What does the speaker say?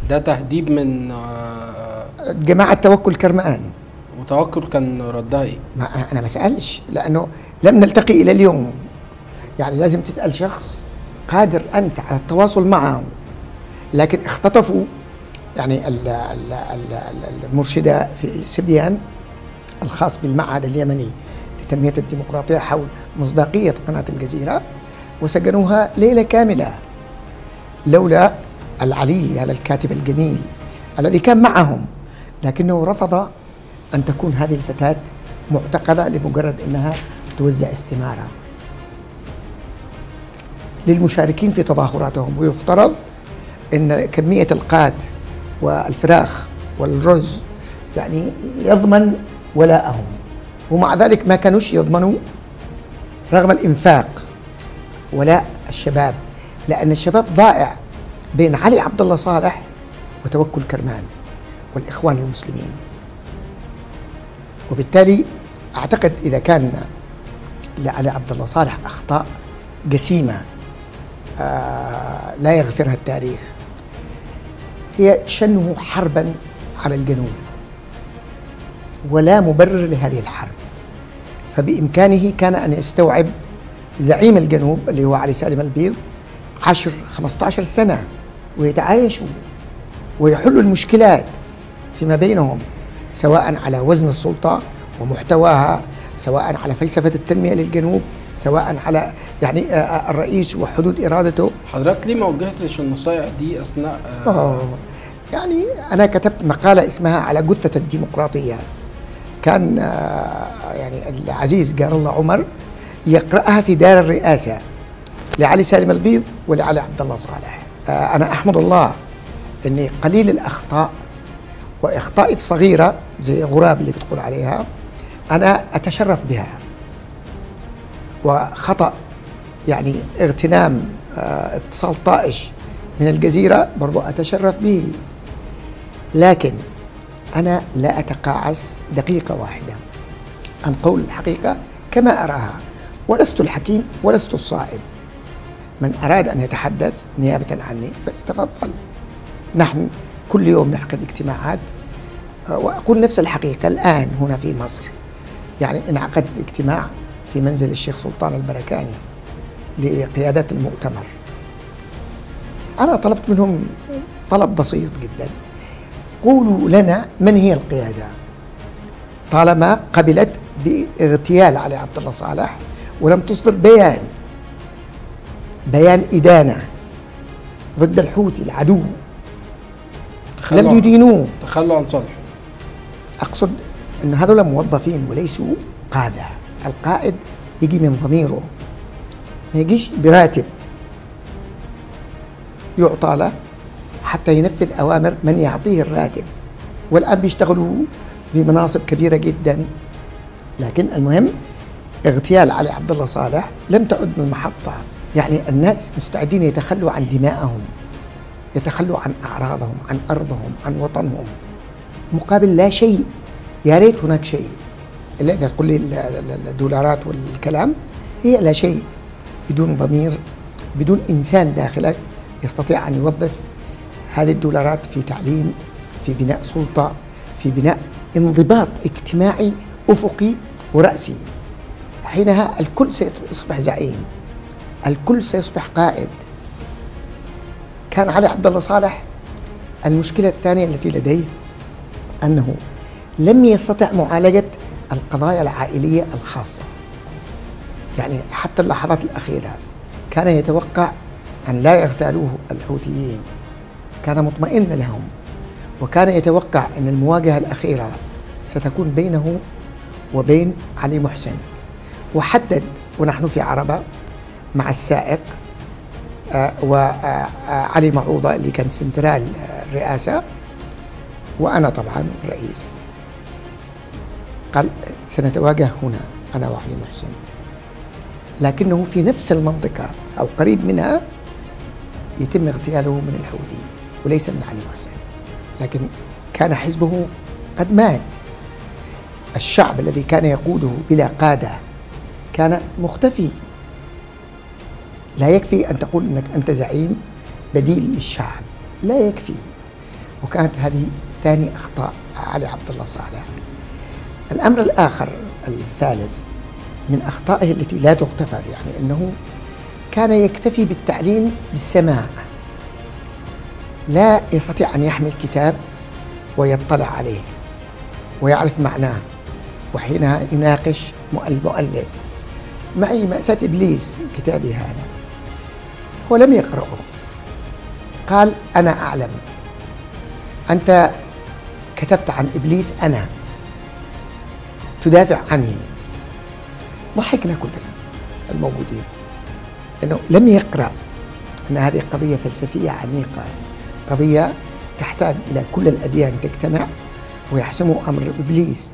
ده تهديد من جماعة توكل كرمان. وتوكل كان ردها ايه؟ ما أنا ما سألش، لأنه لم نلتقي إلى اليوم. يعني لازم تسأل شخص قادر أنت على التواصل معه. لكن اختطفوا يعني المرشدة في السبيان الخاص بالمعهد اليمني لتنمية الديمقراطية حول مصداقية قناة الجزيرة، وسجنوها ليلة كاملة لولا العلي هذا الكاتب الجميل الذي كان معهم، لكنه رفض أن تكون هذه الفتاة معتقلة لمجرد أنها توزع استمارة للمشاركين في تظاهراتهم. ويفترض أن كمية القات والفراخ والرز يعني يضمن ولاءهم، ومع ذلك ما كانوش يضمنوا رغم الإنفاق ولاء الشباب، لأن الشباب ضائع بين علي عبد الله صالح وتوكل كرمان والإخوان المسلمين. وبالتالي أعتقد إذا كان لعلي عبد الله صالح أخطاء جسيمة لا يغفرها التاريخ، هي شنه حربا على الجنوب، ولا مبرر لهذه الحرب. فبإمكانه كان أن يستوعب زعيم الجنوب اللي هو علي سالم البيض 10-15 سنة ويتعايشوا ويحلوا المشكلات فيما بينهم، سواء على وزن السلطة ومحتواها، سواء على فلسفة التنمية للجنوب، سواء على يعني الرئيس وحدود إرادته. حضرتك ليه ما وجهتش النصائح دي أثناء يعني أنا كتبت مقالة اسمها على جثة الديمقراطية، كان يعني العزيز جار الله عمر يقرأها في دار الرئاسة لعلي سالم البيض ولعلي عبد الله صالح. أنا أحمد الله أني قليل الأخطاء، وإخطاء صغيرة زي غراب اللي بتقول عليها أنا أتشرف بها، وخطأ يعني اغتنام اتصال طائش من الجزيرة برضو أتشرف به، لكن أنا لا أتقاعس دقيقة واحدة عن قول الحقيقة كما أراها، ولست الحكيم ولست الصائب. من أراد أن يتحدث نيابة عني فليتفضل. نحن كل يوم نعقد اجتماعات، وأقول نفس الحقيقة. الآن هنا في مصر يعني انعقد اجتماع في منزل الشيخ سلطان البركاني لقيادات المؤتمر. أنا طلبت منهم طلب بسيط جدا، قولوا لنا من هي القيادة، طالما قبلت باغتيال علي عبد الله صالح ولم تصدر بيان إدانة ضد الحوثي العدو، لم يدينوه، تخلوا عن صالح. أقصد أن هذول موظفين وليسوا قادة. القائد يجي من ضميره، ما يجيش براتب يعطى له حتى ينفذ أوامر من يعطيه الراتب، والآن بيشتغلوا بمناصب كبيرة جدا. لكن المهم اغتيال علي عبد الله صالح لم تعد من المحطة. يعني الناس مستعدين يتخلوا عن دمائهم، يتخلوا عن أعراضهم، عن أرضهم، عن وطنهم، مقابل لا شيء. يا ريت هناك شيء. اللي تقول لي الدولارات والكلام هي لا شيء، بدون ضمير، بدون إنسان داخلك يستطيع أن يوظف هذه الدولارات في تعليم، في بناء سلطة، في بناء انضباط اجتماعي أفقي ورأسي. حينها الكل سيصبح زعيم، الكل سيصبح قائد. كان علي عبد الله صالح المشكلة الثانية التي لديه أنه لم يستطع معالجة القضايا العائلية الخاصة. يعني حتى اللحظات الأخيرة كان يتوقع أن لا يغتالوه الحوثيين، كان مطمئن لهم، وكان يتوقع أن المواجهة الأخيرة ستكون بينه وبين علي محسن. وحدد، ونحن في عربة مع السائق وعلي معوضة اللي كان سنترال الرئاسة، وأنا طبعا الرئيس، قال سنتواجه هنا أنا وعلي محسن، لكنه في نفس المنطقة أو قريب منها يتم اغتياله من الحوثي وليس من علي محسن. لكن كان حزبه قد مات. الشعب الذي كان يقوده بلا قادة كان مختفي. لا يكفي أن تقول أنك أنت زعيم بديل للشعب، لا يكفي. وكانت هذه ثاني أخطاء علي عبد الله صالح. الأمر الآخر الثالث من أخطائه التي لا تغتفر، يعني أنه كان يكتفي بالتعليم بالسماع، لا يستطيع أن يحمل كتاب ويطلع عليه ويعرف معناه وحينها يناقش المؤلف. معي مأساة إبليس كتابي هذا هو لم يقرأه، قال أنا أعلم، أنت كتبت عن إبليس، أنا تدافع عني. ضحكنا كلنا الموجودين لأنه لم يقرأ أن هذه قضية فلسفية عميقة، قضية تحتاج إلى كل الأديان تجتمع ويحسموا أمر إبليس.